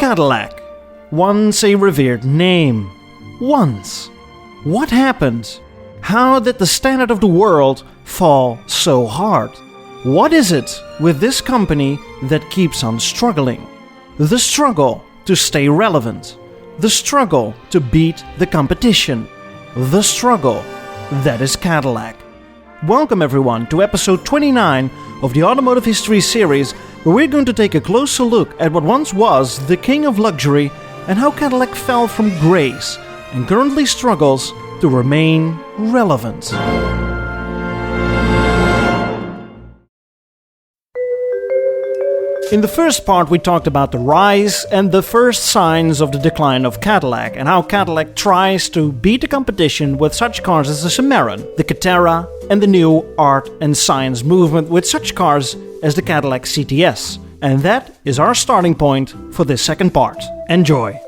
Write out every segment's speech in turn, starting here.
Cadillac. Once a revered name. Once. What happened? How did the standard of the world fall so hard? What is it with this company that keeps on struggling? The struggle to stay relevant. The struggle to beat the competition. The struggle that is Cadillac. Welcome everyone to episode 29 of the Automotive History series, where we're going to take a closer look at what once was the king of luxury and how Cadillac fell from grace and currently struggles to remain relevant. In the first part, we talked about the rise and the first signs of the decline of Cadillac, and how Cadillac tries to beat the competition with such cars as the Cimarron, the Catera, and the new art and science movement with such cars as the Cadillac CTS. And that is our starting point for this second part. Enjoy!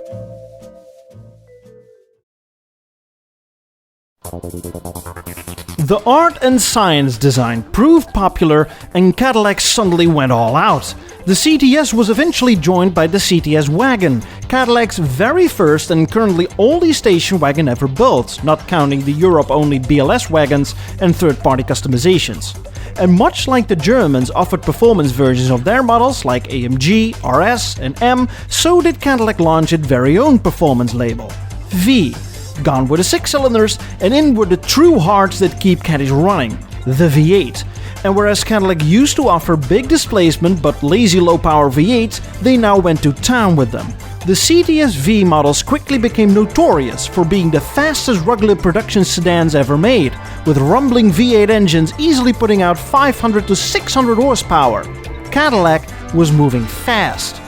The art and science design proved popular and Cadillac suddenly went all out. The CTS was eventually joined by the CTS wagon, Cadillac's very first and currently only station wagon ever built, not counting the Europe-only BLS wagons and third-party customizations. And much like the Germans offered performance versions of their models like AMG, RS and M, so did Cadillac launch its very own performance label, V. Gone were the 6 cylinders and in were the true hearts that keep Caddies running, the V8. And whereas Cadillac used to offer big displacement but lazy low-power V8s, they now went to town with them. The CTS V models quickly became notorious for being the fastest regular production sedans ever made, with rumbling V8 engines easily putting out 500 to 600 horsepower. Cadillac was moving fast.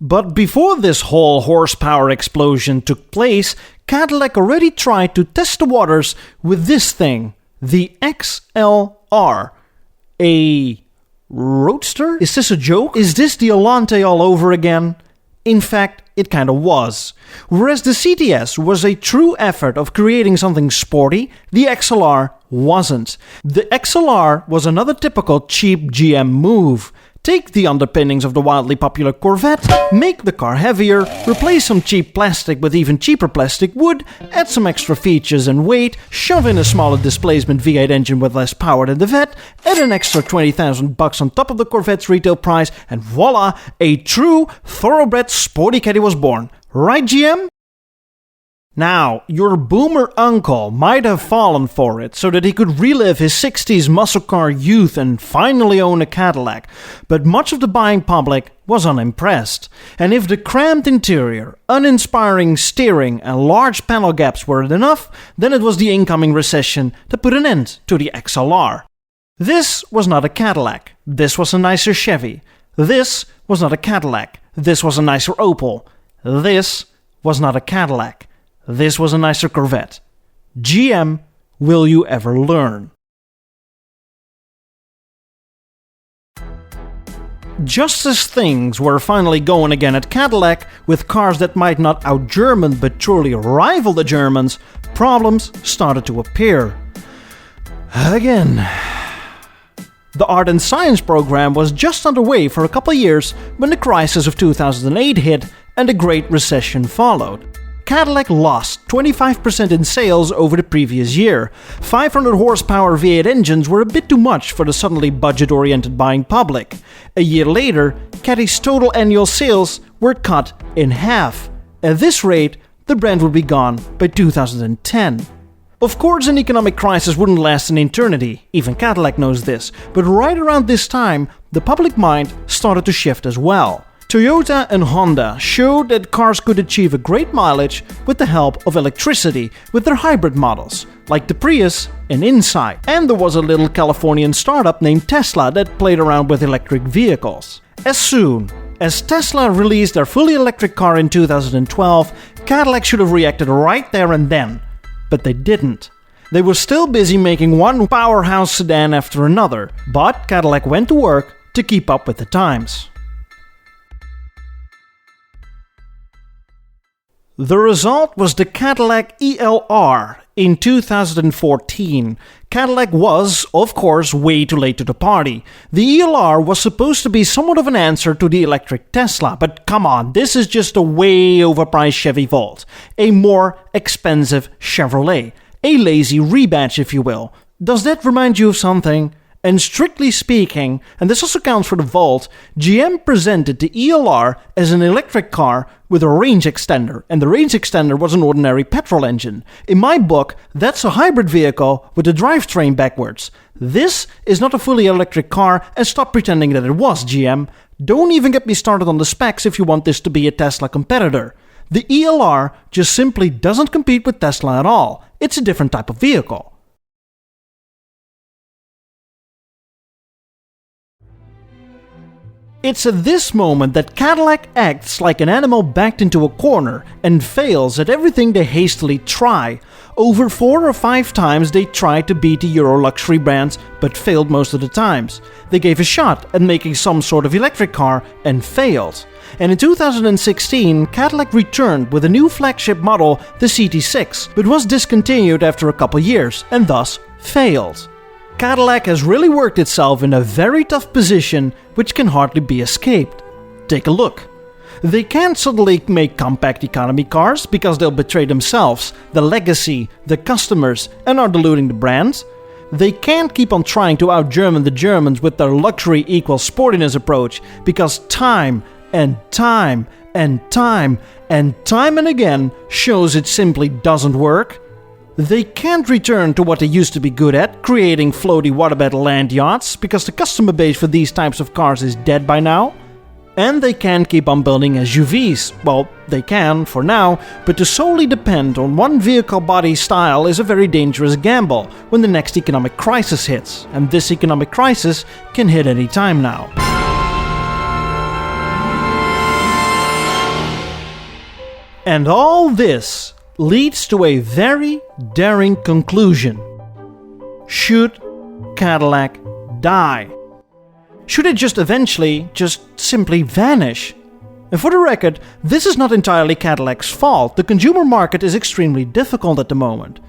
But before this whole horsepower explosion took place, Cadillac already tried to test the waters with this thing, the XLR. A roadster? Is this a joke? Is this the Alante all over again? In fact, it kinda was. Whereas the CTS was a true effort of creating something sporty, the XLR wasn't. The XLR was another typical cheap GM move. Take the underpinnings of the wildly popular Corvette, make the car heavier, replace some cheap plastic with even cheaper plastic wood, add some extra features and weight, shove in a smaller displacement V8 engine with less power than the Vet, add an extra $20,000 on top of the Corvette's retail price, and voila, a true, thoroughbred sporty caddy was born. Right, GM? Now, your boomer uncle might have fallen for it so that he could relive his 60s muscle car youth and finally own a Cadillac, but much of the buying public was unimpressed. And if the cramped interior, uninspiring steering and large panel gaps weren't enough, then it was the incoming recession that put an end to the XLR. This was not a Cadillac. This was a nicer Chevy. This was not a Cadillac. This was a nicer Opel. This was not a Cadillac. This was a nicer Corvette. GM, will you ever learn? Just as things were finally going again at Cadillac, with cars that might not out-German but truly rival the Germans, problems started to appear. Again. The Art and Science program was just underway for a couple years when the crisis of 2008 hit and the Great Recession followed. Cadillac lost 25% in sales over the previous year. 500 horsepower V8 engines were a bit too much for the suddenly budget-oriented buying public. A year later, Caddy's total annual sales were cut in half. At this rate, the brand would be gone by 2010. Of course, an economic crisis wouldn't last an eternity, even Cadillac knows this, but right around this time, the public mind started to shift as well. Toyota and Honda showed that cars could achieve a great mileage with the help of electricity with their hybrid models, like the Prius and Insight. And there was a little Californian startup named Tesla that played around with electric vehicles. As soon as Tesla released their fully electric car in 2012, Cadillac should have reacted right there and then, but they didn't. They were still busy making one powerhouse sedan after another, but Cadillac went to work to keep up with the times. The result was the Cadillac ELR, In 2014, Cadillac was, of course, way too late to the party. The ELR was supposed to be somewhat of an answer to the electric Tesla, but come on, this is just a way overpriced Chevy Volt, a more expensive Chevrolet, a lazy rebadge if you will. Does that remind you of something? And strictly speaking, and this also counts for the Volt, GM presented the ELR as an electric car with a range extender, and the range extender was an ordinary petrol engine. In my book, that's a hybrid vehicle with the drivetrain backwards. This is not a fully electric car, and stop pretending that it was, GM. Don't even get me started on the specs if you want this to be a Tesla competitor. The ELR just simply doesn't compete with Tesla at all. It's a different type of vehicle. It's at this moment that Cadillac acts like an animal backed into a corner and fails at everything they hastily try. Over 4 or 5 times they tried to beat the Euro luxury brands, but failed most of the times. They gave a shot at making some sort of electric car and failed. And in 2016, Cadillac returned with a new flagship model, the CT6, but was discontinued after a couple years and thus failed. Cadillac has really worked itself in a very tough position which can hardly be escaped. Take a look. They can't suddenly make compact economy cars because they'll betray themselves, the legacy, the customers, and are diluting the brands. They can't keep on trying to out-German the Germans with their luxury equals sportiness approach because time and time and time and time and again shows it simply doesn't work. They can't return to what they used to be good at, creating floaty waterbed land yachts, because the customer base for these types of cars is dead by now. And they can't keep on building SUVs. Well, they can, for now, but to solely depend on one vehicle body style is a very dangerous gamble when the next economic crisis hits. And this economic crisis can hit any time now. And all this leads to a very daring conclusion. Should Cadillac die? Should it just eventually, simply vanish? And for the record, this is not entirely Cadillac's fault. The consumer market is extremely difficult at the moment.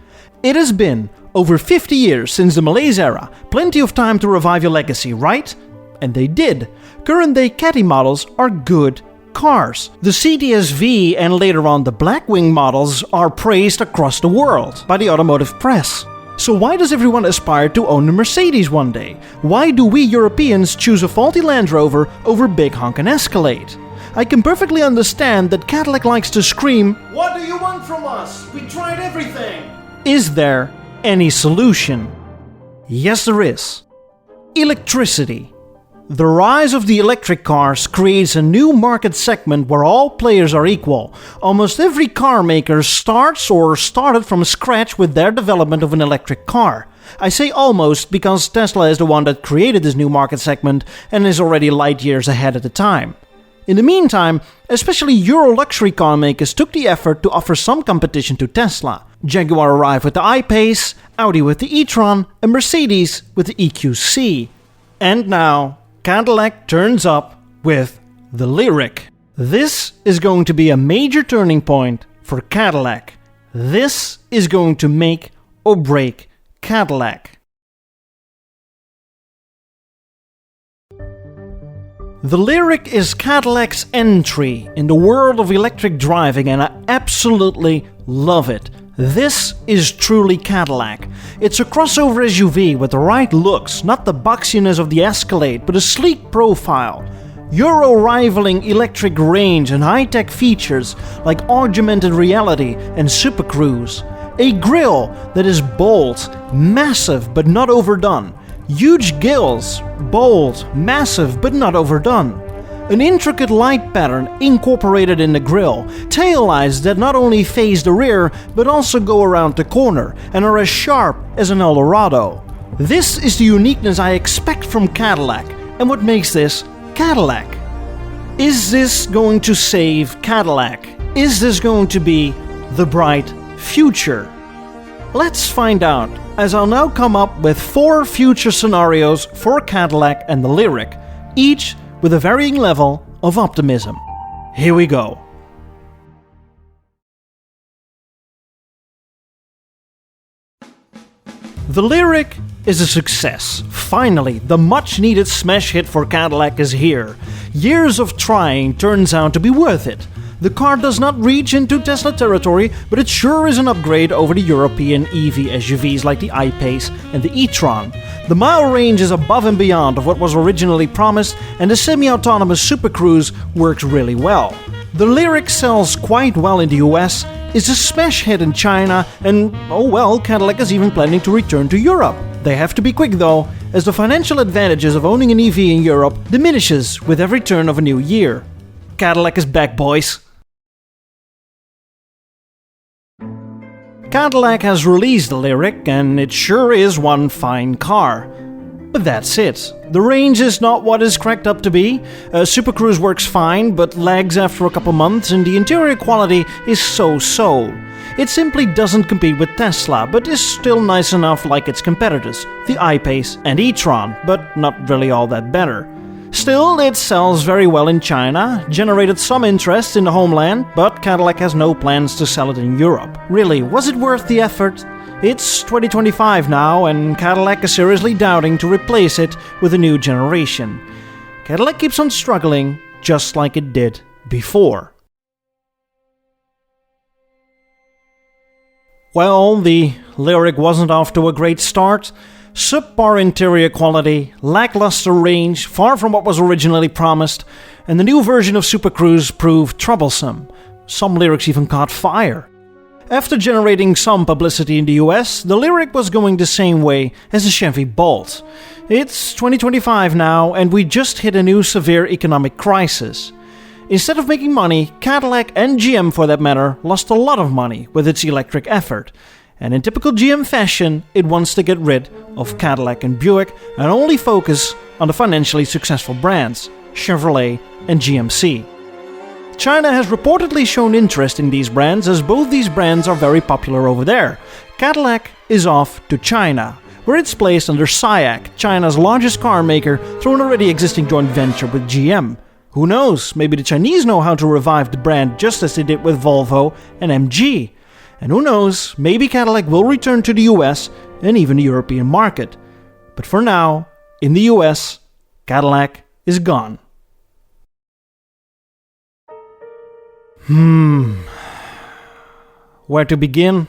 It has been over 50 years since the Malaise era, plenty of time to revive your legacy, right? And they did. Current day Caddy models are good cars. The CTS-V and later on the Blackwing models are praised across the world by the automotive press. So why does everyone aspire to own a Mercedes one day? Why do we Europeans choose a faulty Land Rover over big honkin' Escalade? I can perfectly understand that Cadillac likes to scream, "What do you want from us? We tried everything!" Is there any solution? Yes, there is. Electricity. The rise of the electric cars creates a new market segment where all players are equal. Almost every car maker starts or started from scratch with their development of an electric car. I say almost because Tesla is the one that created this new market segment and is already light years ahead at the time. In the meantime, especially Euro luxury car makers took the effort to offer some competition to Tesla. Jaguar arrived with the I-Pace, Audi with the e-tron, and Mercedes with the EQC. And now Cadillac turns up with the Lyriq. This is going to be a major turning point for Cadillac. This is going to make or break Cadillac. The Lyriq is Cadillac's entry in the world of electric driving, and I absolutely love it. This is truly Cadillac. It's a crossover SUV with the right looks, not the boxiness of the Escalade, but a sleek profile. Euro rivaling electric range and high-tech features like augmented reality and Super Cruise. A grille that is bold, massive but not overdone. Huge gills, bold, massive but not overdone. An intricate light pattern incorporated in the grille, taillights that not only face the rear but also go around the corner and are as sharp as an Eldorado. This is the uniqueness I expect from Cadillac, and what makes this Cadillac. Is this going to save Cadillac? Is this going to be the bright future? Let's find out, as I'll now come up with 4 future scenarios for Cadillac and the Lyriq, each with a varying level of optimism. Here we go. The Lyriq is a success. Finally, the much-needed smash hit for Cadillac is here. Years of trying turns out to be worth it. The car does not reach into Tesla territory, but it sure is an upgrade over the European EV SUVs like the I-Pace and the e-tron. The mile range is above and beyond of what was originally promised, and the semi-autonomous Super Cruise works really well. The Lyriq sells quite well in the US, is a smash hit in China, and oh well, Cadillac is even planning to return to Europe. They have to be quick though, as the financial advantages of owning an EV in Europe diminishes with every turn of a new year. Cadillac is back, boys. Cadillac has released the Lyriq, and it sure is one fine car. But that's it. The range is not what it's cracked up to be. Super Cruise works fine, but lags after a couple months, and the interior quality is so-so. It simply doesn't compete with Tesla, but is still nice enough like its competitors, the I-Pace and e-tron, but not really all that better. Still, it sells very well in China, generated some interest in the homeland, but Cadillac has no plans to sell it in Europe. Really, was it worth the effort? It's 2025 now, and Cadillac is seriously doubting to replace it with a new generation. Cadillac keeps on struggling, just like it did before. Well, the Lyriq wasn't off to a great start. Subpar interior quality, lackluster range, far from what was originally promised, and the new version of Super Cruise proved troublesome. Some Lyriqs even caught fire. After generating some publicity in the US, the Lyriq was going the same way as the Chevy Bolt. It's 2025 now, and we just hit a new severe economic crisis. Instead of making money, Cadillac and GM for that matter lost a lot of money with its electric effort. And in typical GM fashion, it wants to get rid of Cadillac and Buick and only focus on the financially successful brands, Chevrolet and GMC. China has reportedly shown interest in these brands, as both these brands are very popular over there. Cadillac is off to China, where it's placed under SAIC, China's largest car maker, through an already existing joint venture with GM. Who knows, maybe the Chinese know how to revive the brand just as they did with Volvo and MG. And who knows, maybe Cadillac will return to the US and even the European market. But for now, in the US, Cadillac is gone. Where to begin?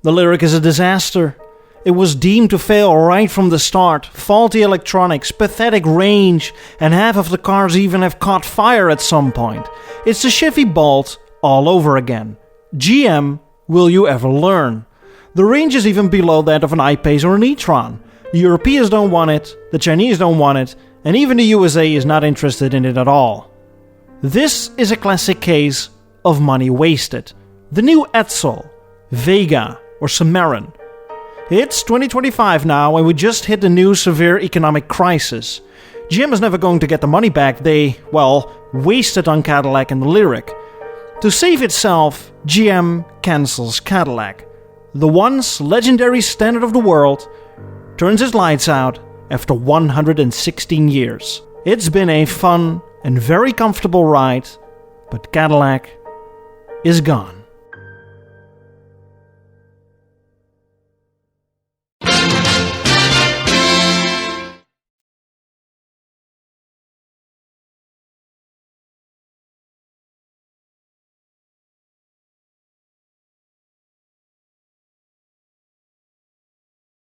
The Lyriq is a disaster. It was deemed to fail right from the start. Faulty electronics, pathetic range, and half of the cars even have caught fire at some point. It's the Chevy Bolt all over again. GM, will you ever learn? The range is even below that of an I-Pace or an e-tron. The Europeans don't want it, the Chinese don't want it, and even the USA is not interested in it at all. This is a classic case of money wasted. The new Edsel, Vega, or Cimarron. It's 2025 now, and we just hit a new severe economic crisis. GM is never going to get the money back they, wasted on Cadillac and the Lyriq. To save itself, GM cancels Cadillac. The once legendary standard of the world turns its lights out after 116 years. It's been a fun and very comfortable ride, but Cadillac is gone.